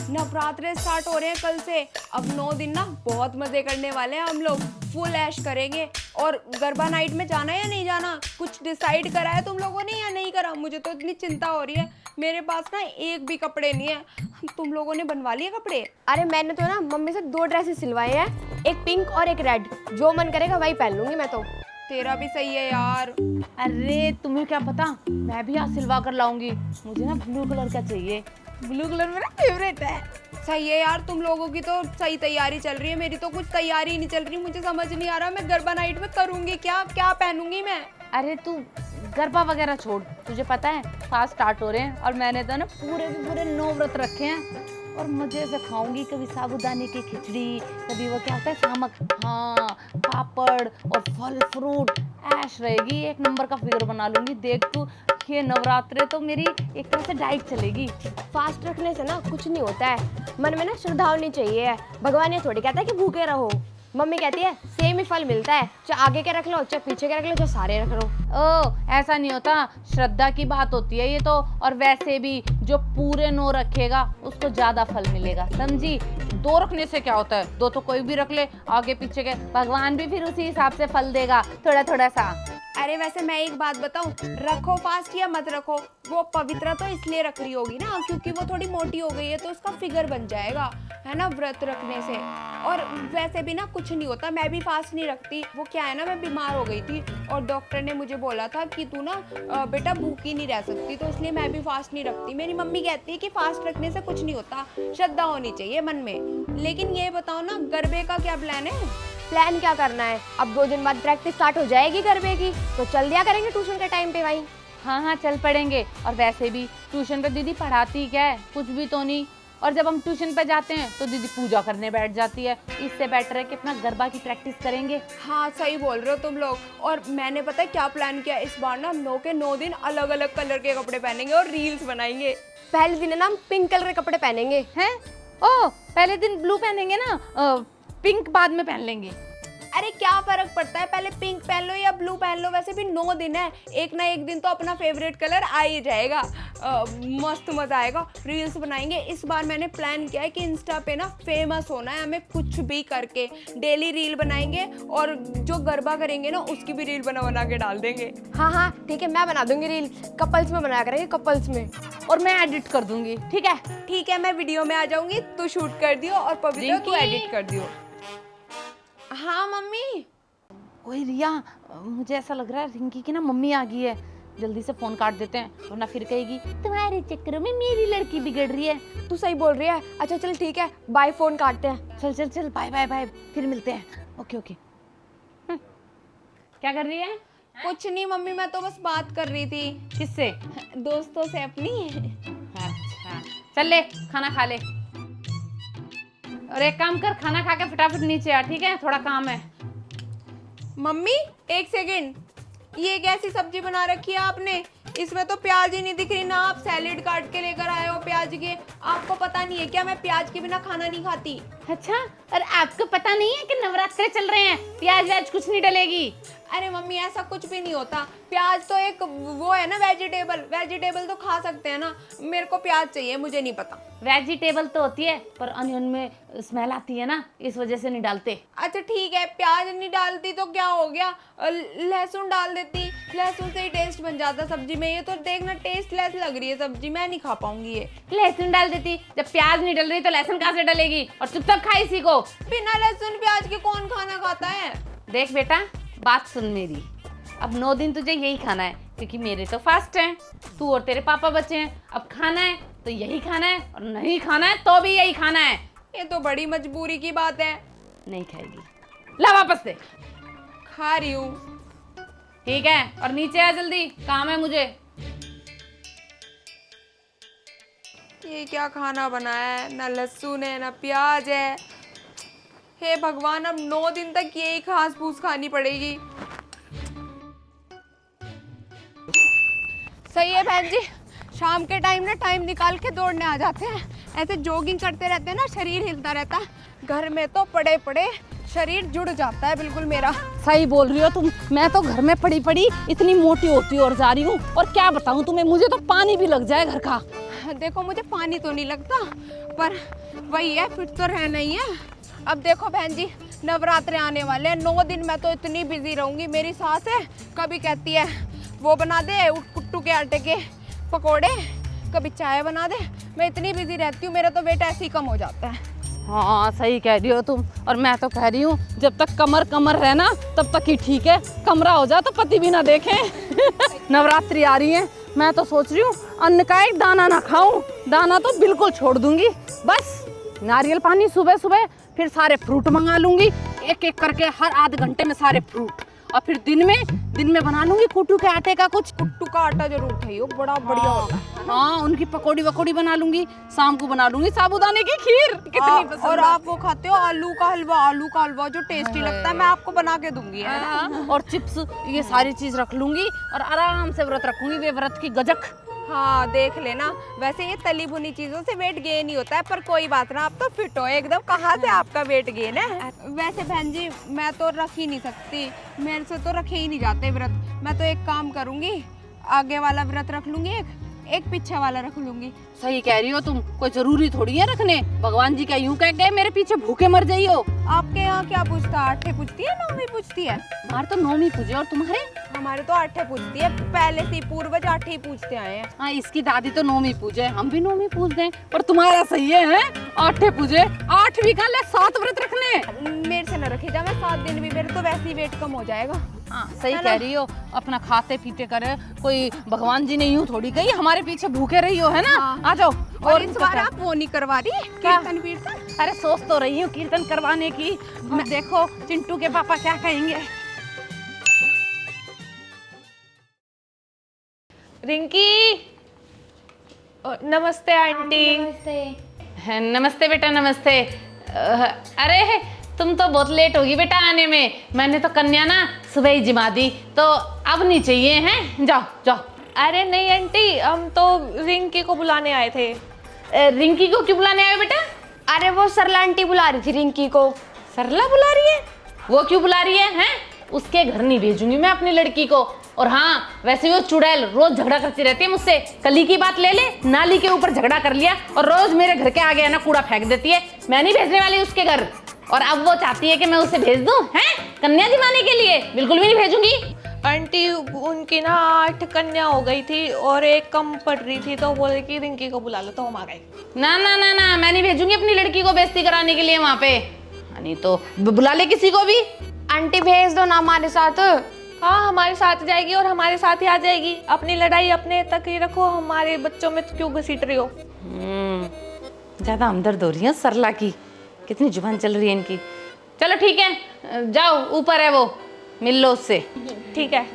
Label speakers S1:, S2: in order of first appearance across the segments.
S1: नवरात्रे start हो रहे हैं कल से। अब 9 दिन ना बहुत मजे करने वाले हैं हम लोग, फुल ऐश करेंगे। और गरबा नाइट में जाना है या नहीं जाना, कुछ डिसाइड करा है तुम लोगों ने या नहीं करा? मुझे तो इतनी चिंता हो रही है, मेरे पास ना एक भी कपड़े नहीं है। तुम लोगों ने बनवा लिए कपड़े?
S2: अरे मैंने तो ना मम्मी से 2 ड्रेसेस सिलवाए हैं, एक पिंक और एक रेड। जो मन करेगा वही पहन लूंगी मैं तो।
S1: तेरा भी सही है यार।
S3: अरे तुम्हें क्या पता, मैं भी आज सिलवा कर लाऊंगी। मुझे ना ब्लू कलर का चाहिए, ब्लू कलर मेरा फेवरेट है।
S1: सही है यार, तुम लोगों की तो सही तैयारी चल रही है, मेरी तो कुछ तैयारी नहीं चल रही। मुझे समझ नहीं आ रहा मैं गरबा नाइट में करूंगी क्या, क्या पहनूंगी मैं।
S3: अरे तू गरबा वगैरह छोड़, तुझे पता है फास्ट स्टार्ट हो रहे हैं और मैंने तो ना पूरे के पूरे 9 व्रत रखे हैं और मजे से खाऊंगी। कभी साबूदाने की खिचड़ी, कभी वो क्या होता है सामक, हाँ पापड़ और फल फ्रूट, ऐश रहेगी। एक नंबर का फिगर बना लूंगी। देख तू, ये नवरात्रे तो मेरी एक तरह से डाइट चलेगी।
S2: फास्ट रखने से ना कुछ नहीं होता है, मन में ना श्रद्धा होनी चाहिए। भगवान ये थोड़ी कहता है कि भूखे रहो। मम्मी कहती है सेम ही फल मिलता है, चाहे आगे के रख लो चाहे पीछे के रख लो, चाहे सारे रख लो।
S3: ओ ऐसा नहीं होता, श्रद्धा की बात होती है ये तो। और वैसे भी जो पूरे 9 रखेगा उसको ज्यादा फल मिलेगा, समझी। 2 रखने से क्या होता है, 2 तो कोई भी रख ले, आगे पीछे के भगवान भी फिर उसी हिसाब से फल देगा, थोड़ा थोड़ा सा।
S1: अरे वैसे मैं एक बात बताऊं, रखो फास्ट या मत रखो, वो पवित्रा तो इसलिए रख रही होगी ना क्योंकि वो थोड़ी मोटी हो गई है तो उसका फिगर बन जाएगा, है ना, व्रत रखने से। और वैसे भी ना कुछ नहीं होता, मैं भी फास्ट नहीं रखती। वो क्या है ना, मैं बीमार हो गई थी और डॉक्टर ने मुझे बोला था कि तू ना बेटा भूखी नहीं रह सकती, तो इसलिए मैं भी फास्ट नहीं रखती। मेरी मम्मी कहती है कि फास्ट रखने से कुछ नहीं होता, श्रद्धा होनी चाहिए मन में। लेकिन ये बताओ ना, गरबे का क्या प्लान है?
S2: प्लान क्या करना है, अब 2 दिन बाद प्रैक्टिस स्टार्ट हो जाएगी गरबे की, तो चल दिया करेंगे ट्यूशन के टाइम पे भाई।
S3: हाँ हाँ चल पड़ेंगे। और वैसे भी ट्यूशन पे दीदी पढ़ाती क्या है, कुछ भी तो नहीं। और जब हम ट्यूशन पे जाते हैं तो दीदी पूजा करने बैठ जाती है। इससे बेटर है कि अपना गरबा की प्रैक्टिस करेंगे।
S1: हाँ सही बोल रहे हो तुम लोग। और मैंने पता है क्या प्लान किया, इस बार ना 9 के 9 दिन अलग अलग कलर के कपड़े पहनेंगे और रील्स बनाएंगे।
S2: पहले दिन है ना हम पिंक कलर के कपड़े पहनेंगे।
S3: हैं? ओ पहले दिन ब्लू पहनेंगे ना, पिंक बाद में पहन लेंगे।
S1: अरे क्या फर्क पड़ता है, पहले पिंक पहन लो या ब्लू पहन लो, वैसे भी 9 दिन है, एक ना एक दिन तो अपना फेवरेट कलर आ ही जाएगा। मस्त मजा आएगा, रील्स बनाएंगे। इस बार मैंने प्लान किया है कि इंस्टा पे ना फेमस होना है हमें, कुछ भी करके डेली रील बनाएंगे और जो गरबा करेंगे ना उसकी भी रील बना बना के डाल देंगे।
S2: हाँ हाँ ठीक है, मैं बना दूंगी रील, कपल्स में बनाया करेंगे, कपल्स में।
S3: और मैं एडिट कर दूंगी, ठीक है?
S1: ठीक है, मैं वीडियो में आ जाऊंगी, तू शूट कर दियो और पवित्र तू एडिट कर दियो। हाँ मम्मी।
S3: ओए रिया, मुझे ऐसा लग रहा है रिंकी की ना मम्मी आ गई है। जल्दी से फोन काट देते हैं वरना फिर कहेगी तुम्हारे चक्कर में मेरी लड़की बिगड़ रही है।
S2: तू सही बोल रही है। अच्छा चल ठीक है, बाय, फोन काटते हैं।
S3: चल चल चल, बाय बाय बाय, फिर मिलते हैं। Okay okay. क्या कर रही है?
S1: कुछ नहीं मम्मी, मैं तो बस बात कर रही थी।
S3: किससे?
S1: दोस्तों से अपनी।
S3: अच्छा चल ले खाना खा ले। और एक काम कर, खाना खा के फटाफट नीचे आ, ठीक है? थोड़ा काम है।
S1: मम्मी एक सेकेंड, ये कैसी सब्जी बना रखी है आपने? इसमें तो प्याज ही नहीं दिख रही ना, आप सैलेड काट के लेकर आए हो प्याज के। आपको पता नहीं है क्या, मैं प्याज के बिना खाना नहीं खाती।
S3: अच्छा, और आपको पता नहीं है कि नवरात्रे चल रहे हैं, प्याज व्याज कुछ नहीं डलेगी।
S1: अरे मम्मी ऐसा कुछ भी नहीं होता, प्याज तो एक वो है ना वेजिटेबल, वेजिटेबल तो खा सकते हैं ना। मेरे को प्याज चाहिए, मुझे नहीं पता।
S3: वेजिटेबल तो होती है पर अनियन में स्मेल आती है ना, इस वजह से नहीं डालते।
S1: अच्छा ठीक है, प्याज नहीं डालती तो क्या हो गया, लहसुन डाल देती, लहसुन से ही टेस्ट बन जाता सब्जी में। ये तो देखना टेस्टलेस लग रही है सब्जी, मैं नहीं खा पाऊंगी ये।
S3: लहसुन डाल देती, जब प्याज नहीं डल रही तो लहसुन कहाँ से डलेगी? और चुपचाप खा इसी को।
S1: बिना लहसुन प्याज के कौन खाना खाता है?
S3: देख बेटा, बात सुन मेरी, अब 9 दिन तुझे यही खाना है क्योंकि मेरे तो फास्ट हैं, तू और तेरे पापा बचे हैं। अब खाना है तो यही खाना है और नहीं खाना है तो भी यही खाना है।
S1: ये तो बड़ी मजबूरी की बात है।
S3: नहीं खाएगी, ला वापस दे।
S1: खा रही हूँ।
S3: ठीक है, और नीचे आ जल्दी, काम है मुझे।
S1: ये क्या खाना बनाया है, ना लहसुन है ना प्याज है। हे भगवान, अब 9 दिन तक यही घास फूस खानी पड़ेगी। सही है बहन जी, शाम के टाइम ना टाइम निकाल के दौड़ने आ जाते हैं, ऐसे जॉगिंग करते रहते हैं ना, शरीर हिलता रहता है। घर में तो पड़े पड़े शरीर जुड़ जाता है बिल्कुल मेरा।
S3: सही बोल रही हो तुम, मैं तो घर में पड़ी पड़ी इतनी मोटी होती और जा रही हूँ। और क्या बताऊँ तुम्हें, मुझे तो पानी भी लग जाए घर का।
S1: देखो मुझे पानी तो नहीं लगता, पर वही है, फिट तो रहना ही है। अब देखो बहन जी, नवरात्रे आने वाले हैं, 9 दिन मैं तो इतनी बिजी रहूंगी। मेरी सास है, कभी कहती है वो बना दे कुट्टू के आटे के पकोड़े, कभी चाय बना दे। मैं इतनी बिजी रहती हूँ, मेरा तो वेट ऐसे ही कम हो जाता है।
S3: हाँ सही कह रही हो तुम। और मैं तो कह रही हूँ जब तक कमर है ना तब तक ही ठीक है, कमरा हो जाए तो पति भी ना देखें। नवरात्रि आ रही है, मैं तो सोच रही हूँ अन्न का एक दाना ना खाऊं, दाना तो बिल्कुल छोड़ दूंगी। बस नारियल पानी सुबह सुबह, फिर सारे फ्रूट मंगा लूंगी एक एक करके, हर आध घंटे में सारे फ्रूट। और फिर दिन में बना लूंगी कुट्टू के आटे का कुछ।
S1: कुट्टू का आटा जरूर खाइयो, बड़ा बढ़िया होता है।
S3: हाँ उनकी पकौड़ी वकौड़ी बना लूंगी, शाम को बना लूंगी साबूदाने की खीर। कितनी पसंद
S1: और
S3: है।
S1: आप वो खाते हो आलू का हलवा जो टेस्टी लगता है, मैं आपको बना के दूंगी।
S3: हाँ, और चिप्स, ये सारी चीज रख लूंगी और आराम से व्रत रखूंगी, वे व्रत की गजक।
S1: हाँ देख लेना, वैसे ये तली भुनी चीजों से वेट गेन ही होता है, पर कोई बात ना, आप तो फिट हो एकदम। कहाँ से आपका वेट गेन है? वैसे बहन जी मैं तो रख ही नहीं सकती, मेरे से तो रखे ही नहीं जाते व्रत। मैं तो एक काम करूंगी, आगे वाला व्रत रख लूंगी, एक पीछे वाला रख लूंगी।
S3: सही कह रही हो तुम, कोई जरूरी थोड़ी है रखने। भगवान जी क्या यूं कह गए मेरे पीछे भूखे मर जाइयो।
S1: आपके यहाँ क्या पूछता, आठे पूछती है नौवीं पूछती है?
S3: हमारे तो नौवीं पूजे, और तुम्हारे?
S1: हमारे तो आठे पूछती है, पहले से ही पूर्वज आठे ही पूछते आए हैं।
S3: हाँ इसकी दादी तो नौवीं पूजे, हम भी नौवीं पूछ दें, पर तुम्हारा सही है आठे पूजे। 8 भी का ले 7 व्रत रखने।
S1: मेरे से न रखे जा, मैं 7 दिन भी, मेरे तो वैसे ही वेट कम हो जाएगा।
S3: हाँ सही कह रही हो, अपना खाते पीते करे, कोई भगवान जी ने यूं थोड़ी कही हमारे पीछे भूखे रही हो, है ना?
S1: हाँ।
S3: आ जाओ।
S1: और इस बार आप वो नहीं करवा रही कीर्तन वीर्तन?
S3: अरे सोच तो रही हूँ कीर्तन करवाने की, मैं देखो चिंटू के पापा क्या कहेंगे।
S4: रिंकी, नमस्ते आंटी।
S3: नमस्ते बेटा, नमस्ते। अरे तुम तो बहुत लेट होगी बेटा आने में, मैंने तो कन्या ना सुबह ही जिमा दी, तो अब नहीं चाहिए हैं, जाओ जाओ।
S4: अरे नहीं आंटी, हम तो रिंकी को बुलाने आए थे।
S3: रिंकी को क्यों बुलाने आए बेटा?
S2: अरे वो सरला आंटी बुला रही थी रिंकी को।
S3: सरला बुला रही है? वो क्यों बुला रही है? हैं? उसके घर नहीं भेजूंगी मैं अपनी लड़की को। और हाँ वैसे वो चुड़ैल रोज झगड़ा करती रहती है मुझसे। कली की बात ले ले, नाली के ऊपर झगड़ा कर लिया और रोज मेरे घर के आगे है ना कूड़ा फेंक देती है। मैं नहीं भेजने वाली उसके घर, और अब वो चाहती है कि मैं उसे भेज दूं हैं कन्या दिलाने के लिए। बिल्कुल भी नहीं भेजूंगी।
S4: आंटी उनकी ना 8 कन्या हो गई थी और एक कम पड़ रही थी, तो बोले कि रिंकी को बुला लो, तो हम आ गए।
S3: ना ना ना ना, मैं नहीं भेजूंगी अपनी लड़की को बेइज्जती कराने के लिए वहाँ पे। नहीं तो बुला ले किसी को भी।
S2: आंटी भेज दो ना हमारे साथ।
S4: हाँ हमारे साथ जाएगी और हमारे साथ ही आ जाएगी। अपनी लड़ाई अपने तक ही रखो, हमारे बच्चों में तो क्यों घसीट रही हो?
S3: ज्यादा हमदर्द हो रही है सरला की, कितनी जुबान चल रही है इनकी। चलो ठीक है, जाओ ऊपर है वो, मिल लो उससे।
S4: ठीक है।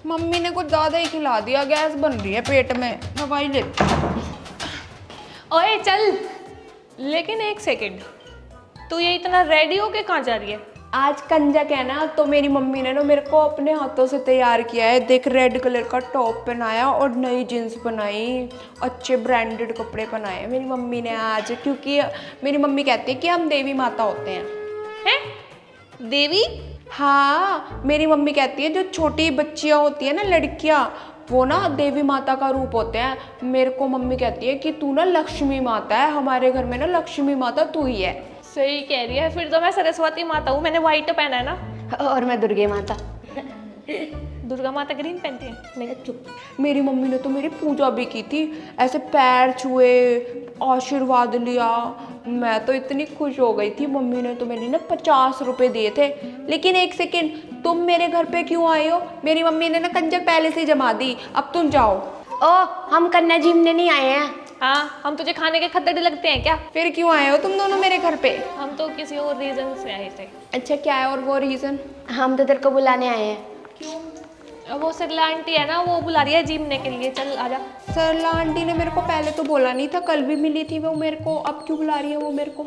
S1: मम्मी ने कुछ ज्यादा ही खिला दिया, गैस बन रही है पेट में, दवाई ले।
S4: ओए चल, लेकिन एक सेकंड, तू ये इतना रेडी होके कहाँ जा रही है?
S1: आज कंजक है ना, तो मेरी मम्मी ने ना मेरे को अपने हाथों से तैयार किया है। देख, रेड कलर का टॉप पहनाया और नई जींस बनाई, अच्छे ब्रांडेड कपड़े पहनाए मेरी मम्मी ने आज, क्योंकि मेरी मम्मी कहती है कि हम देवी माता होते हैं।
S4: हैं? देवी?
S1: हाँ, मेरी मम्मी कहती है जो छोटी बच्चियाँ होती है ना, लड़कियाँ, वो ना देवी माता का रूप होते हैं। मेरे को मम्मी कहती है कि तू ना लक्ष्मी माता है, हमारे घर में ना लक्ष्मी माता तू ही है।
S4: सही कह रही है, फिर तो मैं सरस्वती माता हूँ, मैंने व्हाइट पहना है ना।
S2: और मैं दुर्गे माता।
S4: दुर्गा माता ग्रीन पहनती है।
S2: मैं चुप।
S1: मेरी मम्मी ने तो मेरी पूजा भी की थी, ऐसे पैर छुए, आशीर्वाद लिया। मैं तो इतनी खुश हो गई थी। मम्मी ने तो मेरे ना 50 रुपए दिए थे। लेकिन एक सेकेंड, तुम मेरे घर पे क्यों आए हो? मेरी मम्मी ने ना कंजक पहले से ही जमा दी, अब तुम जाओ।
S2: ओ हम कन्या जीमने नहीं आए हैं।
S4: हाँ, हम तुझे खाने के खद्दड़ लगते हैं क्या?
S1: फिर क्यों आए हो तुम दोनों मेरे घर पे?
S4: हम तो किसी और रीजन से आए थे।
S1: अच्छा, क्या है और वो रीजन?
S2: हम तो तेरे को बुलाने आए हैं।
S4: वो सरला आंटी है ना, वो बुला रही है जीमने के लिए, चल आजा।
S1: सरला आंटी ने मेरे को पहले तो बोला नहीं था, कल भी मिली थी वो मेरे को, अब क्यों बुला रही है वो मेरे को?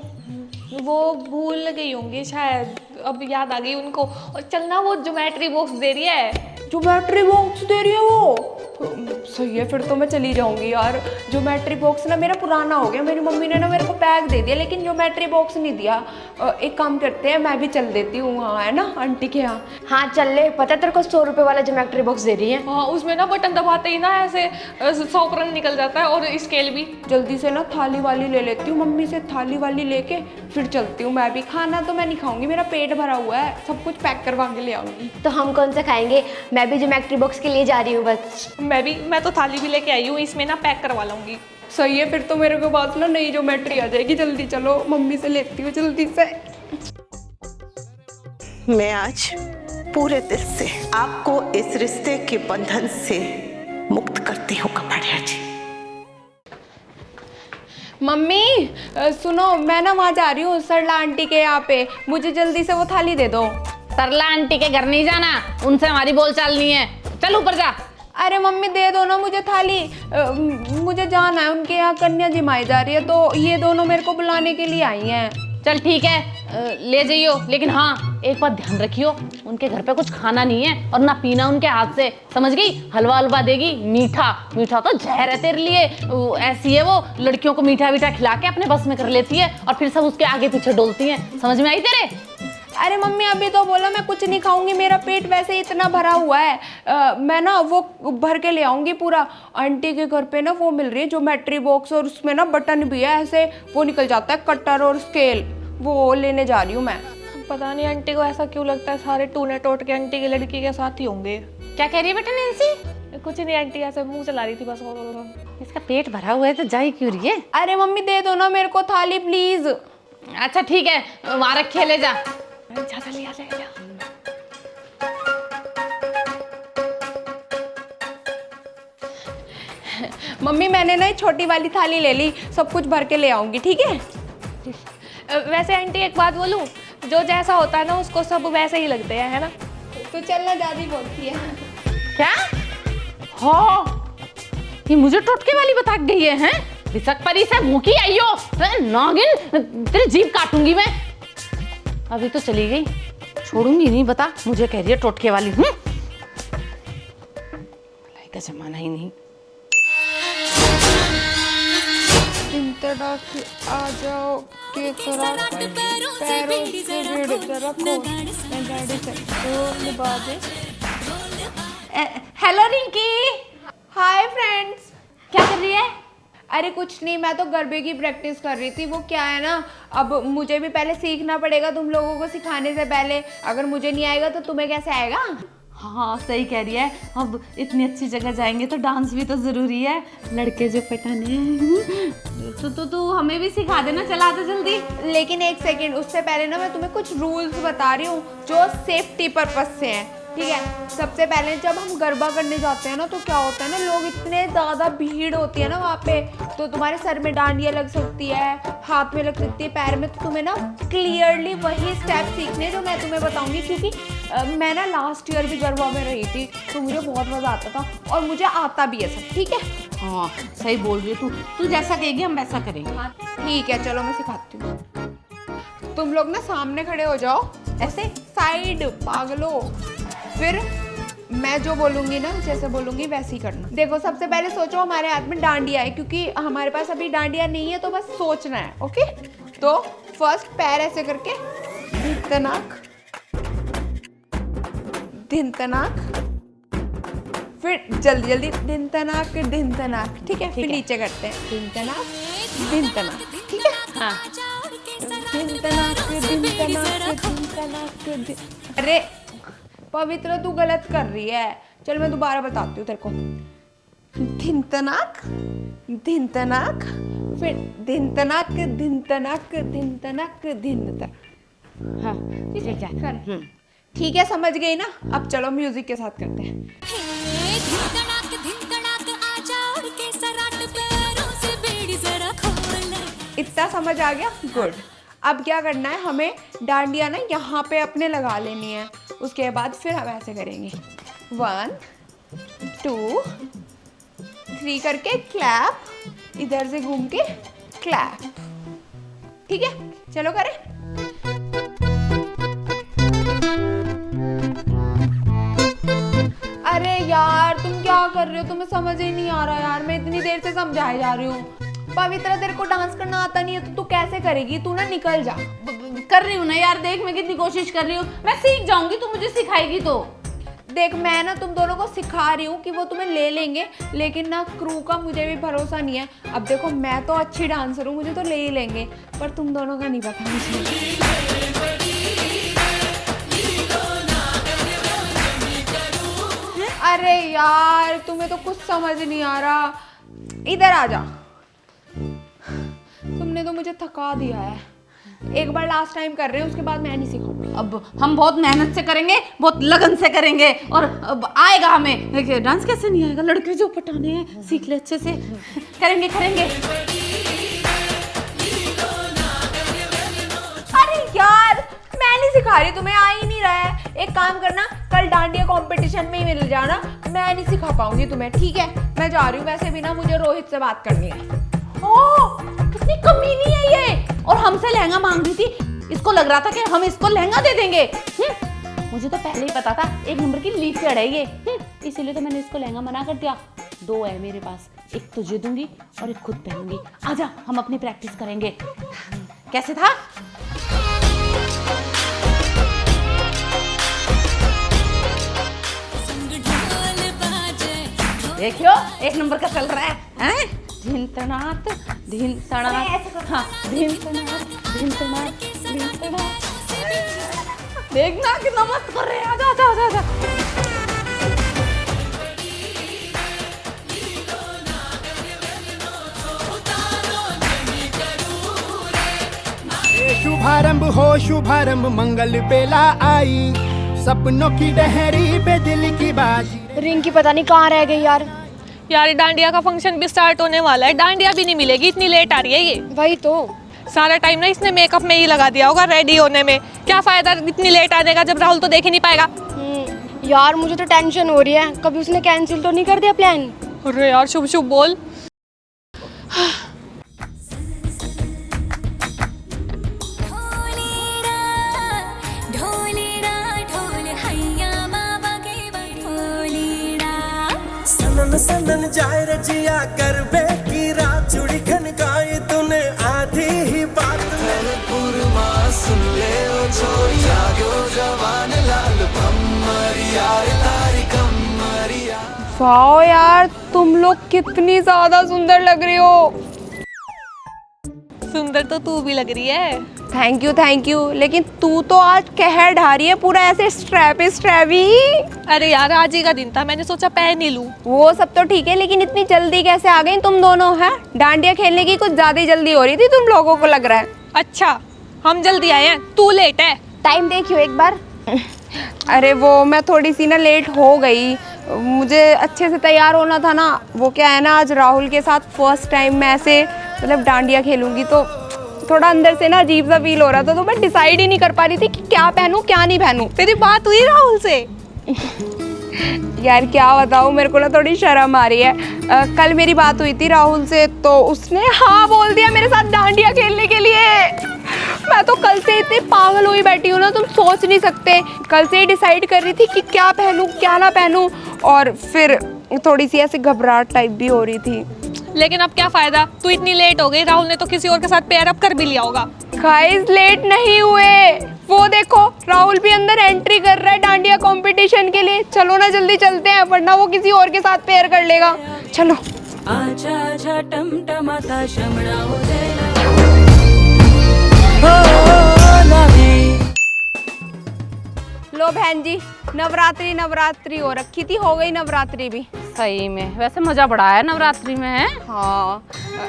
S4: वो भूल गई होंगी शायद, अब याद आ गई उनको। और चलना, वो ज्योमेट्री बॉक्स दे रही है।
S1: जो बैटरी बॉक्स दे रही है वो? सही है, फिर तो मैं चली जाऊंगी यार। ज्योमेट्री बॉक्स ना मेरा पुराना हो गया, मेरी मम्मी ने ना मेरे को बैग दे दिया लेकिन ज्योमेट्री बॉक्स नहीं दिया। एक काम करते हैं, मैं भी चल देती हूँ वहाँ, है ना आंटी के यहाँ।
S2: हाँ चल ले, पता है तेरे को 100 रुपए वाला ज्योमेट्री बॉक्स दे रही है।
S4: हाँ, उसमें ना बटन दबाते ही ना ऐसे 100 रन निकल जाता है और स्केल भी।
S1: जल्दी से ना थाली वाली ले लेती हूँ, मम्मी से थाली वाली लेके फिर चलती हूँ मैं भी। खाना तो मैं नहीं खाऊंगी, मेरा पेट भरा हुआ है, सब कुछ पैक करवा के ले आऊंगी।
S2: तो हम कौन सा खाएंगे, मैं भी ज्योमेट्री बॉक्स के लिए जा रही हूँ बस।
S4: मैं तो थाली भी लेके आई हूँ, इसमें ना पैक करवा लूंगी।
S1: सही है, फिर तो मेरे को पास ना नई ज्योमेट्री आ जाएगी। जल्दी चलो, मम्मी से लेती हूँ जल्दी से।
S5: मैं आज पूरे दिल से आपको इस रिश्ते के बंधन से मुक्त करती हूँ कपाड़िया जी।
S1: मम्मी सुनो, मैं ना वहाँ जा रही हूँ सरला आंटी के यहाँ पे, मुझे जल्दी से वो थाली दे दो।
S3: सरला आंटी के घर नहीं जाना, उनसे हमारी बोलचाल नहीं है, चल ऊपर जा।
S1: अरे मम्मी दे दो ना मुझे थाली, मुझे जाना है उनके यहाँ, कन्या जिमाई जा रही है तो ये दोनों मेरे को बुलाने के लिए आई हैं।
S3: चल ठीक है, ले जाइयो, लेकिन हाँ एक बात ध्यान रखियो, उनके घर पे कुछ खाना नहीं है और ना पीना उनके हाथ से, समझ गई? हलवा हलवा देगी, मीठा मीठा तो जहर है तेरे लिए। ऐसी है वो, लड़कियों को मीठा मीठा खिला के अपने बस में कर लेती है और फिर सब उसके आगे पीछे डोलती हैं। समझ में आई तेरे?
S1: अरे मम्मी अभी तो बोला मैं कुछ नहीं खाऊंगी, मेरा पेट वैसे ही इतना भरा हुआ है। मैं ना वो भर के ले आऊंगी पूरा। आंटी के घर पे ना वो मिल रही है ज्योमेट्री बॉक्स और उसमें ना बटन भी है, ऐसे वो निकल जाता है, कटर और स्केल, वो लेने जा रही हूँ मैं।
S4: पता नहीं आंटी को ऐसा क्यों लगता है, सारे टूने टोट के आंटी की लड़की के साथ ही होंगे।
S3: क्या कह रही है बेटा नैंसी?
S4: कुछ नहीं आंटी, ऐसे मुंह चला रही थी बस।
S3: इसका पेट भरा हुआ है तो जाई क्यों रही है?
S1: अरे मम्मी दे दो ना मेरे को थाली प्लीज।
S3: अच्छा ठीक है, वहां रखे, ले जा।
S1: मम्मी मैंने ना छोटी वाली थाली ले ली, सब कुछ भर के ले आऊंगी, ठीक है?
S4: वैसे आंटी एक बात बोलूं, जो जैसा होता है ना उसको सब वैसे ही लगते हैं, है ना?
S1: तो चलना, दादी बोलती है।
S3: क्या? हाँ, ये मुझे टोटके वाली बता गई है, हैं? बिसक परी से भूखी आई हो, नागिन, तेरी जीभ काटूंगी मैं। अभी तो चली गई, छोड़ूंगी नहीं, बता मुझे कह रही है टोटके वाली। भलाई का जमाना ही नहीं।
S1: आ जाओ के पैरों से भीड़ रखो, मैं गाड़ी से ढोल बाजे।
S3: हेलो रिंकी।
S1: Hi friends.
S3: क्या कर रही है?
S1: अरे कुछ नहीं, मैं तो गरबे की प्रैक्टिस कर रही थी। वो क्या है ना, अब मुझे भी पहले सीखना पड़ेगा तुम लोगों को सिखाने से पहले। अगर मुझे नहीं आएगा तो तुम्हें कैसे आएगा?
S3: हाँ सही कह रही है, अब इतनी अच्छी जगह जाएंगे तो डांस भी तो जरूरी है, लड़के जो पटाने हैं। तो तू हमें भी सिखा देना, चला दे जल्दी।
S1: लेकिन एक सेकेंड, उससे पहले ना मैं तुम्हें कुछ रूल्स बता रही हूँ जो सेफ्टी पर्पस से हैं, ठीक है? सबसे पहले जब हम गरबा करने जाते हैं ना तो क्या होता है ना, लोग इतने ज़्यादा भीड़ होती है ना वहाँ पे, तो तुम्हारे सर में डांडिया लग सकती है, हाथ में लग सकती है, पैर में। तो तुम्हें ना क्लियरली वही स्टेप सीखने जो मैं तुम्हें बताऊंगी, क्योंकि मैं ना लास्ट ईयर भी गरबा में रही थी तो मुझे बहुत मज़ा आता था और मुझे आता भी है सब, ठीक है?
S3: हाँ सही बोल रही है तू जैसा कहेगी हम वैसा करेंगे।
S1: हाँ ठीक है, चलो मैं सिखाती हूँ। तुम लोग ना सामने खड़े हो जाओ, ऐसे साइड पागलो। फिर मैं जो बोलूँगी ना, जैसे बोलूँगी वैसे ही करना। देखो सबसे पहले सोचो हमारे हाथ में डांडिया है, क्योंकि हमारे पास अभी डांडिया नहीं है तो बस सोचना है, ओके? तो फर्स्ट पैर ऐसे करके धिंतनाक धिंतनाक, फिर जल्दी जल्दी धिंतनाक धिंतनाक, ठीक है? फिर नीचे करते हैं धिंतनाक धिंतनाक, ठीक है?
S3: हाँ
S1: धिंतनाक धिंतनाक धिंतनाक। अरे पवित्र तू गलत कर रही है, चल मैं दोबारा बताती हूँ तेरे को। धिंतनाक धिंतनाक, फिर धिंतनाक धिंतनाक धिंतनाक धिंतनाक।
S3: हाँ ठीक है।
S1: ठीक है, समझ गई ना? अब चलो म्यूजिक के साथ करते हैं। इतना समझ आ गया? गुड। अब क्या करना है, हमें डांडिया ना यहाँ पे अपने लगा लेनी है, उसके बाद फिर हम ऐसे करेंगे 1 2 3 करके क्लैप, इधर से घूम के क्लैप, ठीक है? चलो करें। अरे यार तुम क्या कर रहे हो, तुम्हें समझ ही नहीं आ रहा यार, मैं इतनी देर से समझाए जा रही हूँ। पवित्रा तेरे को डांस करना आता नहीं है तो तू कैसे करेगी, तू ना निकल जा।
S3: कर रही हूँ ना यार, देख मैं कितनी कोशिश कर रही हूँ, मैं सीख जाऊंगी, तू मुझे सिखाएगी तो।
S1: देख मैं ना तुम दोनों को सिखा रही हूँ कि वो तुम्हें ले लेंगे, लेकिन ना क्रू का मुझे भी भरोसा नहीं है। अब देखो मैं तो अच्छी डांसर हूँ, मुझे तो ले ही लेंगे, पर तुम दोनों का नहीं पता मुझे। अरे यार तुम्हें तो कुछ समझ नहीं आ रहा, इधर आ जा। तुमने तो मुझे थका दिया है, एक बार लास्ट टाइम कर रहे हैं, उसके बाद मैं नहीं सिखाऊंगी।
S3: अब हम बहुत मेहनत से करेंगे, बहुत लगन से करेंगे, और अब आएगा हमें। डांस कैसे नहीं आएगा, लड़के जो पटाने हैं सीख ले अच्छे से। करेंगे करेंगे।
S1: अरे यार मैं नहीं सिखा रही, तुम्हें आ ही नहीं रहा है। एक काम करना, कल डांडिया कंपटीशन में ही मिल जाना, मैं नहीं सिखा पाऊंगी तुम्हें, ठीक है? मैं जा रही हूँ, वैसे भी ना मुझे रोहित से बात करनी है।
S3: ओह कितनी कमीनी है ये, और हमसे लहंगा मांग रही थी। इसको लग रहा था कि हम इसको लहंगा दे देंगे। मुझे तो पहले ही पता था एक नंबर की लीक चढ़ है ये, इसीलिए तो मैंने इसको लहंगा मना कर दिया। 2 है मेरे पास, एक तुझे दूंगी और एक खुद पहनूंगी। आजा हम अपनी प्रैक्टिस करेंगे। कैसे था? देखियो एक नंबर का चल रहा है, हैं? धिन तनात, धिन तनात, हाँ धिन तनात, धिन तनात, धिन तनात। देखना कितना मस्त कर रहे हैं। आजा आजा आजा आजा।
S6: शुभारंभ हो शुभारंभ, मंगल बेला आई, सपनों की डहरी पे दिल की बाजी।
S2: रिंकी पता नहीं कहाँ रह गई यार।
S4: यार डांडिया का फंक्शन भी स्टार्ट होने वाला है, डांडिया भी नहीं मिलेगी, इतनी लेट आ रही है ये।
S2: वही तो,
S4: सारा टाइम ना इसने मेकअप में ही लगा दिया होगा, रेडी होने में। क्या फायदा इतनी लेट आने का जब राहुल तो देख ही नहीं पाएगा।
S2: यार मुझे तो टेंशन हो रही है, कभी उसने कैंसिल तो नहीं कर दिया प्लान?
S4: अरे यार शुभ शुभ बोल।
S7: सनन सनन जाए रजिया कर बे की रात जुड़ी खन गाए तूने आधी ही बात में पूर्मा सुन ले ओ छोरी जागो जवान लाल भम्मरिया तारी कमरिया।
S1: वाओ यार तुम लोग कितनी ज्यादा सुंदर लग रही हो।
S4: सुंदर तो तू भी लग रही है।
S1: थैंक यू, लेकिन तू तो आज कहर ढा रही है पूरा ऐसे स्ट्रैपी।
S4: अरे यार आज ही का दिन था, मैंने सोचा पहन ही लूं।
S1: वो सब तो ठीक है, लेकिन इतनी जल्दी कैसे आ गई तुम दोनों? हैं डांडिया खेलने की कुछ ज्यादा ही जल्दी हो रही थी तुम लोगों को, लग रहा है।
S4: अच्छा हम जल्दी आए हैं, तू लेट है।
S2: टाइम देखियो एक बार।
S1: अरे वो मैं थोड़ी सी ना लेट हो गई, मुझे अच्छे से तैयार होना था ना। वो क्या है ना, आज राहुल के साथ फर्स्ट टाइम मैं ऐसे मतलब डांडिया खेलूंगी, तो थोड़ा अंदर से ना अजीब सा फील हो रहा था, तो मैं डिसाइड ही नहीं कर पा रही थी कि क्या पहनूं क्या नहीं पहनूं।
S4: तेरी बात हुई राहुल से?
S1: यार क्या बताऊं, मेरे को ना थोड़ी शर्म आ रही है। कल मेरी बात हुई थी राहुल से, तो उसने हाँ बोल दिया मेरे साथ डांडिया खेलने के लिए। मैं तो कल से इतनी पागल हुई बैठी हूँ ना, तुम सोच नहीं सकते। कल से ही डिसाइड कर रही थी कि क्या पहनूं क्या ना पहनूं, और फिर थोड़ी सी ऐसे घबराहट टाइप भी हो रही थी।
S4: लेकिन अब क्या फायदा, तू इतनी लेट हो गई, राहुल ने तो किसी और के साथ पेयर अप कर भी लिया होगा।
S1: गाइस लेट नहीं हुए, वो देखो राहुल भी अंदर एंट्री कर रहा है डांडिया कंपटीशन के लिए। चलो ना जल्दी चलते हैं, वरना वो किसी और के साथ पेयर कर लेगा। चलो
S8: आजा आजा टमटमाता शमणा हो जाए।
S1: लो बहन जी, नवरात्रि हो रखी थी, हो गई नवरात्रि भी।
S3: सही में वैसे मजा बड़ा है नवरात्रि में, है?
S1: हाँ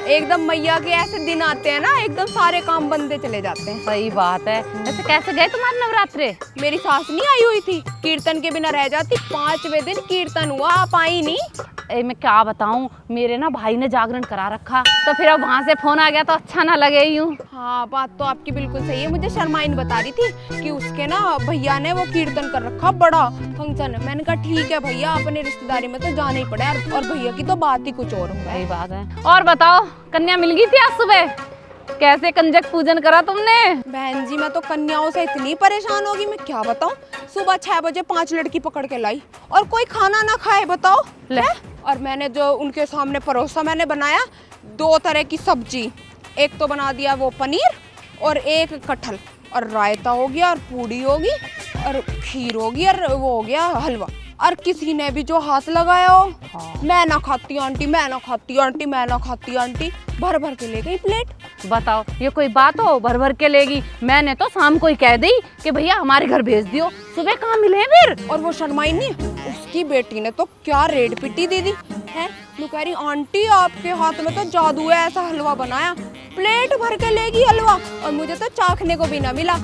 S1: एकदम मैया के ऐसे दिन आते हैं ना, एकदम सारे काम बनते चले जाते हैं।
S3: सही बात है। वैसे कैसे गए तुम्हारे नवरात्रे?
S1: मेरी सास नहीं आई हुई थी, कीर्तन के बिना रह जाती। 5वें दिन कीर्तन हुआ, आप आई नहीं।
S3: मैं क्या बताऊं, मेरे ना भाई ने जागरण करा रखा, तो फिर अब वहाँ से फोन आ गया तो अच्छा ना लगे यूं।
S1: हाँ बात तो आपकी बिल्कुल सही है। मुझे शर्माइन बता रही थी कि उसके ना भैया ने वो कीर्तन कर रखा, बड़ा फंक्शन। मैंने कहा ठीक है भैया, अपने रिश्तेदारी में तो जाना ही पड़ा, और भैया की तो बात ही कुछ और है।
S3: सही बात है। और बताओ, कन्या मिल गई थी आज सुबह? कैसे कंजक पूजन करा तुमने?
S1: बहन जी मैं तो कन्याओं से इतनी परेशान होगी, मैं क्या बताऊं। सुबह 6 बजे 5 लड़की पकड़ के लाई और कोई खाना ना खाए, बताओ।
S3: ले।
S1: और मैंने जो उनके सामने परोसा, मैंने बनाया 2 तरह की सब्जी। एक तो बना दिया वो पनीर और एक कटहल, और रायता हो गया और पूड़ी होगी और खीर होगी और वो हो गया हलवा। और किसी ने भी जो हाथ लगाया हो, मैं ना खाती आंटी, मैं ना खाती आंटी, मैं ना खाती आंटी, भर भर के ले गई प्लेट।
S3: बताओ ये कोई बात हो, भर भर के लेगी। मैंने तो शाम को ही कह दी कि भैया हमारे घर भेज दियो, सुबह कहाँ मिले फिर।
S1: और वो शर्माई नहीं, उसकी बेटी ने तो क्या रेड पिटी दीदी है। वो कह रही आंटी आपके हाथ में तो जादू है, ऐसा हलवा बनाया, प्लेट भर के लेगी हलवा, और मुझे तो चाखने को भी ना मिला।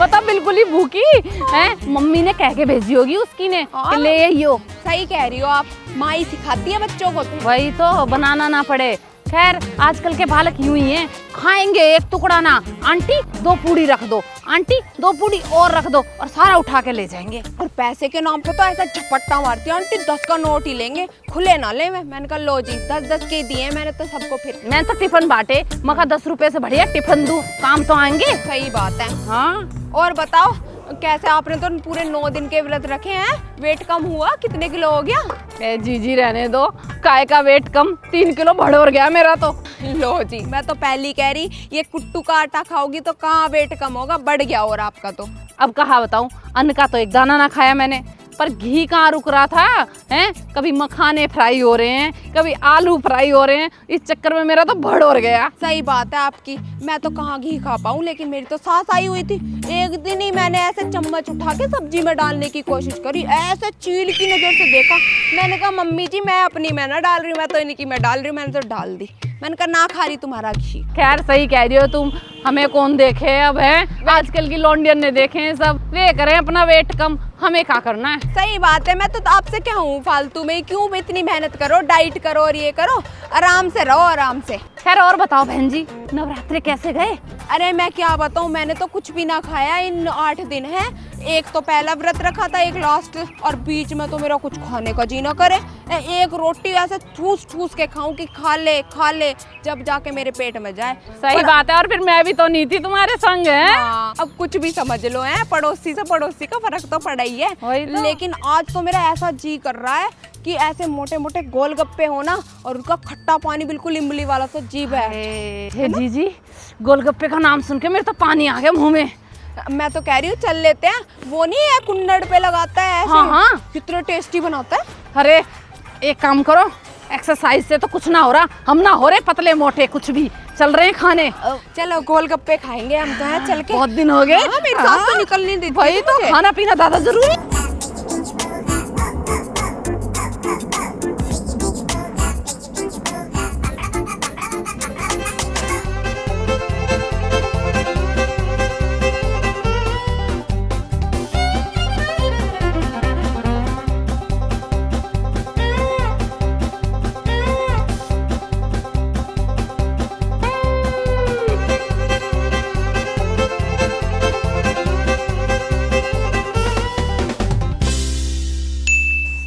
S3: पता बिल्कुल ही भूखी है, मम्मी ने कह के भेजी होगी उसकी ने कि ले आइयो।
S1: सही कह रही हो आप, माँ ही सिखाती है बच्चों को।
S3: वही तो, बनाना ना पड़े। खैर आजकल के बालक यूं ही हैं, खाएंगे एक टुकड़ा ना, आंटी 2 पूड़ी रख दो, आंटी 2 पूड़ी और रख दो, और सारा उठा के ले जाएंगे।
S1: और पैसे के नाम पे तो ऐसा झपट्टा मारती है आंटी, 10 का नोट ही लेंगे, खुले ना ले। मैंने कहा लो जी 10-10 के दिए मैंने तो सबको। फिर
S3: मैं तो टिफिन बांटे, मका 10 रुपए से बढ़िया टिफिन दूं, काम तो आएंगे।
S1: सही बात है।
S3: हाँ
S1: और बताओ कैसे, आपने तो पूरे 9 दिन के व्रत रखे हैं, वेट कम हुआ, कितने किलो हो गया?
S3: ए जीजी रहने दो, काय का वेट कम, 3 किलो बढ़ गया मेरा तो।
S1: लो जी, मैं तो पहली कह रही ये कुट्टू का आटा खाओगी तो कहाँ वेट कम होगा, बढ़ गया और आपका तो।
S3: अब कहा बताऊं, अन्न का तो एक दाना ना खाया मैंने, पर घी कहाँ रुक रहा था हैं। कभी मखाने फ्राई हो रहे हैं, कभी आलू फ्राई हो रहे हैं, इस चक्कर में मेरा तो बढ़ गया।
S1: सही बात है आपकी, मैं तो कहाँ घी खा पाऊँ, लेकिन मेरी तो सास आई हुई थी, एक दिन ही मैंने ऐसे चम्मच उठा के सब्जी में डालने की कोशिश करी, ऐसे चील की नजर से देखा। मैंने कहा मम्मी जी मैं अपनी में ना डाल रही हूँ, मैं तो इनकी में डाल रही हूँ, मैंने तो डाल दी। मैंने कहा ना खा रही तुम्हारा घी।
S3: खैर सही कह रही हो तुम, हमें कौन देखे अब है, आजकल की लौंडियन ने देखे हैं सब, वे करें अपना वेट कम, हमें क्या करना है।
S1: सही बात है, मैं तो आपसे क्या हूँ फालतू में, क्यों इतनी मेहनत करो, डाइट करो और ये करो, आराम से रहो आराम से।
S3: खैर और बताओ बहन जी, नवरात्रे कैसे गए?
S1: अरे मैं क्या बताऊँ, मैंने तो कुछ भी ना खाया इन 8 दिन है। एक तो पहला व्रत रखा था, एक लास्ट, और बीच में तो मेरा कुछ खाने का जी ना करे, एक रोटी ऐसे ठूस ठूस के खाऊं कि खा ले जब जाके मेरे पेट में जाए।
S3: सही बात है, और फिर मैं भी तो नहीं थी तुम्हारे संग है।
S1: हाँ, अब कुछ भी समझ लो है, पड़ोसी से पड़ोसी का फर्क तो पड़ा ही है।
S3: तो।
S1: लेकिन आज तो मेरा ऐसा जी कर रहा है कि ऐसे मोटे मोटे गोलगप्पे हो ना, और उनका खट्टा पानी बिल्कुल इमली वाला, तो जीभ है।
S3: जीजी गोलगप्पे का नाम सुन के मेरे तो पानी आ गया मुंह में।
S1: मैं तो कह रही हूँ चल लेते हैं, वो नहीं है कुन्नड़ पे लगाता है ऐसे,
S3: हाँ।
S1: कितना टेस्टी बनाता है।
S3: अरे एक काम करो, एक्सरसाइज से तो कुछ ना हो रहा, हम ना हो रहे पतले मोटे कुछ भी, चल रहे हैं खाने।
S1: चलो गोलगप्पे खाएंगे हम तो है, चल के।
S3: बहुत दिन हो गए।
S1: हाँ, मेरी सास तो निकल नहीं देती
S3: भाई तो
S1: मुझे।
S3: खाना पीना ज्यादा जरूरी।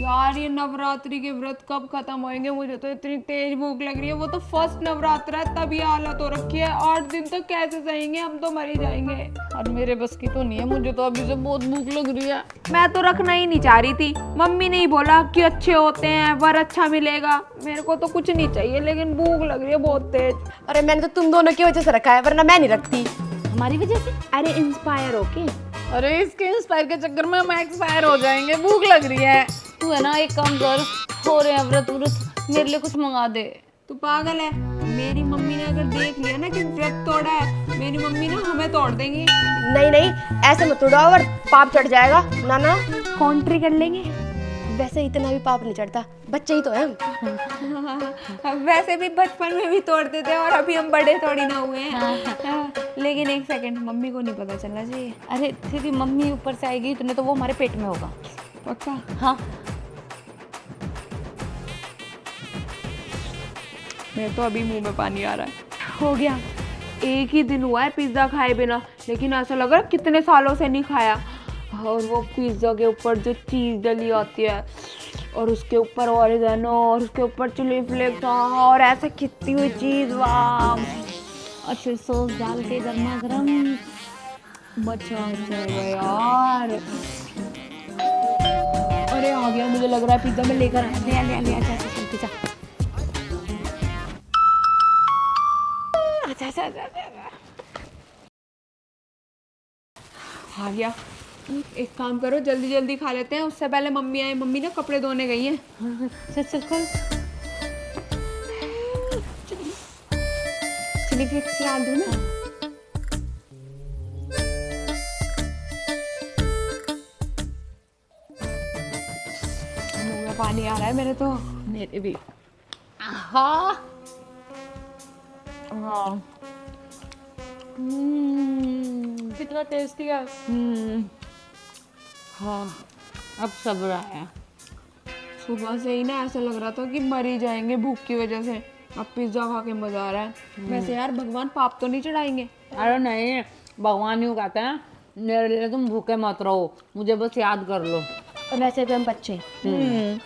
S1: यार ये नवरात्रि के व्रत कब खत्म होंगे, मुझे तो इतनी तेज भूख लग रही है। वो तो फर्स्ट नवरात्र है तभी हालत हो रखी है, 8 दिन तो कैसे सहेंगे, हम तो मर ही जाएंगे।
S3: और मेरे बस की तो नहीं है, मुझे तो अभी से बहुत भूख लग रही है।
S1: मैं तो रखना ही नहीं चाह रही थी, मम्मी ने ही बोला कि अच्छे होते हैं, वर अच्छा मिलेगा। मेरे को तो कुछ नहीं चाहिए, लेकिन भूख लग रही है बहुत तेज।
S2: अरे मैंने तो तुम दोनों की वजह से रखा है, वरना मैं नहीं रखती।
S3: हमारी वजह से?
S2: अरे इंस्पायर होके।
S3: अरे इसके इंस्पायर के चक्कर में हम एक्सपायर हो जाएंगे, भूख लग रही है। तू है ना एक काम कर, हो रहे हैं व्रत, मेरे लिए कुछ मंगा दे।
S1: तू पागल है, मेरी मम्मी ने अगर देख लिया ना कि व्रत तोड़ा है, मेरी मम्मी ना हमें तोड़ देंगी।
S2: नहीं नहीं, ऐसे मत उड़ाओ और पाप चढ़ जाएगा। ना ना,
S1: कॉन्ट्री कर लेंगे।
S2: वैसे इतना भी पाप नहीं चढ़ता, बच्चे ही तो हैं हम।
S1: वैसे भी बचपन में भी तोड़ते थे, और अभी हम बड़े थोड़ी ना हुए हैं। लेकिन एक सेकंड, मम्मी को नहीं पता चलना चाहिए।
S3: अरे सीधी मम्मी ऊपर से आएगी इतने तो वो हमारे पेट में होगा।
S1: पक्का?
S3: हाँ।
S1: मेरे तो अभी मुंह में पानी आ रहा है। हो गया, एक ही दिन हुआ है पिज्ज़ा खाए बिना, लेकिन ऐसा लग रहा है कितने सालों से नहीं खाया। और वो पिज्ज़ा के ऊपर जो चीज़ डली आती है, और उसके ऊपर ऑरिगेनो, और उसके ऊपर चिली फ्लेक्स, और ऐसे खिंचती हुई चीज़, वाह।
S3: और फिर सॉस डाल के गर्मा गर्म
S1: बचा जाएगा यार। अरे आ गया, मुझे लग रहा है पिज्जा में लेकर आया।
S3: ले आ, ले आ, ले आ, जा, जा, चल, जा।
S1: आ गया। एक काम करो, जल्दी जल्दी खा लेते हैं, उससे पहले मम्मी आए। मम्मी ना कपड़े धोने गई हैं।
S3: चल चल खोल।
S1: चिली फ्लेक्स डाल दूँ ना? मुंह में पानी आ रहा है मेरे तो।
S3: मेरे भी। हाँ
S1: हाँ कितना टेस्टी है।
S3: हाँ, अब सब्र आया।
S1: सुबह से ही ना ऐसा लग रहा था कि मर ही जाएंगे भूख की वजह से। अब पिज्जा खा के मजा आ रहा है। वैसे यार भगवान पाप तो नहीं चढ़ाएंगे?
S3: अरे नहीं, भगवान यूँ कहते हैं मेरे लिए तुम भूखे मत रहो, मुझे बस याद कर लो।
S2: और वैसे भी हम बच्चे हैं।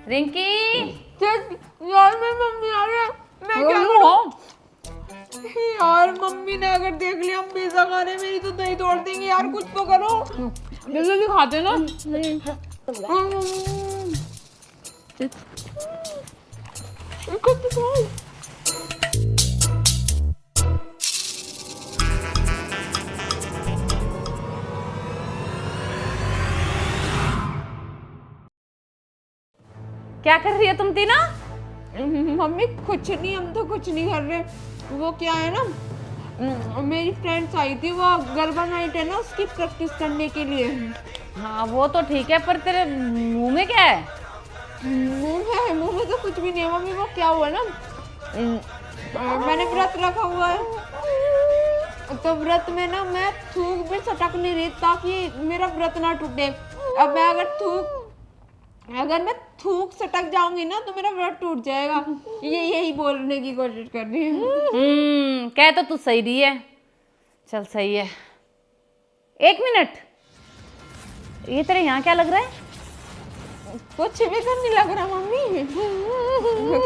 S3: रिंकी
S1: यार मेरी मम्मी आ रही है। मैं क्या करूं? यार मम्मी ने अगर देख लिया हम पिज्जा खा रहे हैं, मेरी तो दही तोड़ देंगे यार। कुछ तो करो।
S3: जल्दी खाते ना। क्या कर रही है तुम तीना?
S1: मम्मी कुछ नहीं, हम तो कुछ नहीं कर रहे। वो क्या है ना, मेरी फ्रेंड्स आई थी, वो गरबा नाइट है ना, उसकी प्रैक्टिस करने के लिए।
S3: हाँ वो तो ठीक है, पर तेरे मुंह में क्या है?
S1: मुंह में तो कुछ भी नहीं है मम्मी। वो क्या हुआ ना, मैंने व्रत रखा हुआ है, तो व्रत में ना मैं थूक भी सटक नहीं रही ताकि मेरा व्रत ना टूटे। अब मैं अगर मैं थूक सटक जाऊंगी ना तो मेरा व्रत टूट जाएगा। यही बोलने की कोशिश कर रही हूँ।
S3: कह तो तू सही रही है। चल सही है। एक मिनट, ये तेरे यहाँ क्या लग रहा है?
S1: कुछ भी तो नहीं लग रहा मम्मी।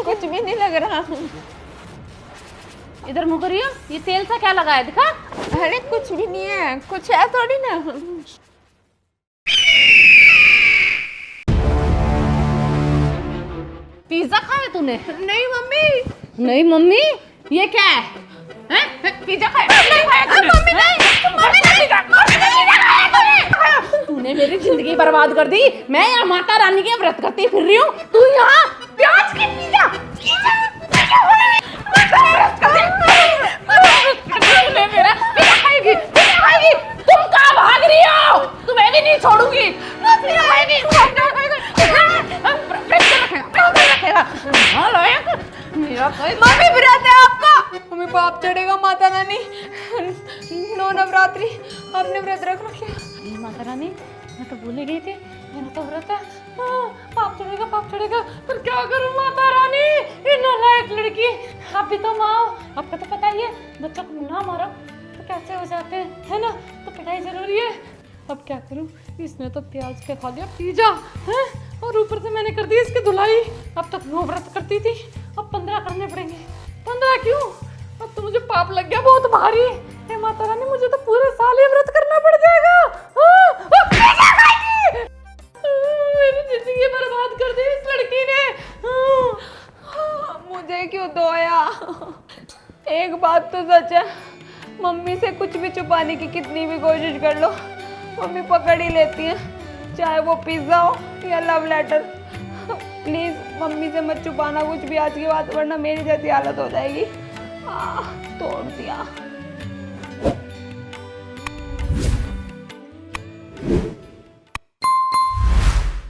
S1: कुछ भी नहीं लग रहा।
S3: इधर मुँह करियो। ये तेल सा क्या लगा है, दिखा।
S1: अरे कुछ भी नहीं है, कुछ है थोड़ी ना।
S3: पिज्जा खाया तूने?
S1: नहीं मम्मी।
S3: नहीं मम्मी, ये क्या है? हैं? पिज्जा खाया? नहीं खाया तूने? तूने मेरी जिंदगी बर्बाद कर दी। मैं यहाँ माता रानी के व्रत करती फिर रही हूँ, तू यहाँ प्याज की पिज्जा खाएगी। तुम कहाँ भाग रही हो? तुम्हें भी नहीं छोड़ूंगी।
S1: मम्मी व्रत है आपका। हमें पाप चढ़ेगा माता रानी। 9 नवरात्रि आपने व्रत रख रखे।
S3: माता रानी, मैं तो भूल गई थी, मेरा तो व्रत है। पाप चढ़ेगा, पाप चढ़ेगा, पर क्या करूं माता रानी? ये नालायक लड़की। आप भी तो माँ, आपको तो पता ही है, बच्चों को ना मारो तो कैसे हो जाते हैं, है ना? तो पिटाई जरूरी है। अब क्या करूं? इसने तो प्याज के खा लिया पिज्जा, हैं? और ऊपर से मैंने कर दी इसकी धुलाई। अब तक 9 व्रत करती थी, अब 15 करने पड़ेंगे। 15 क्यों? अब तो मुझे पाप लग गया बहुत भारी। हे माता रानी, मुझे तो पूरे साल ही व्रत करना पड़ जाएगा। मेरी जिंदगी बर्बाद कर दी इस लड़की ने।
S1: मुझे क्यों धोया? एक बात तो सच है, मम्मी से कुछ भी छुपाने की कितनी भी कोशिश कर लो, मम्मी पकड़ ही लेती है, चाहे वो पिज्जा हो या लव लेटर। प्लीज मम्मी से मत छुपाना कुछ भी आज के बाद, वरना मेरी जैसी हालत हो जाएगी। तोड़ दिया।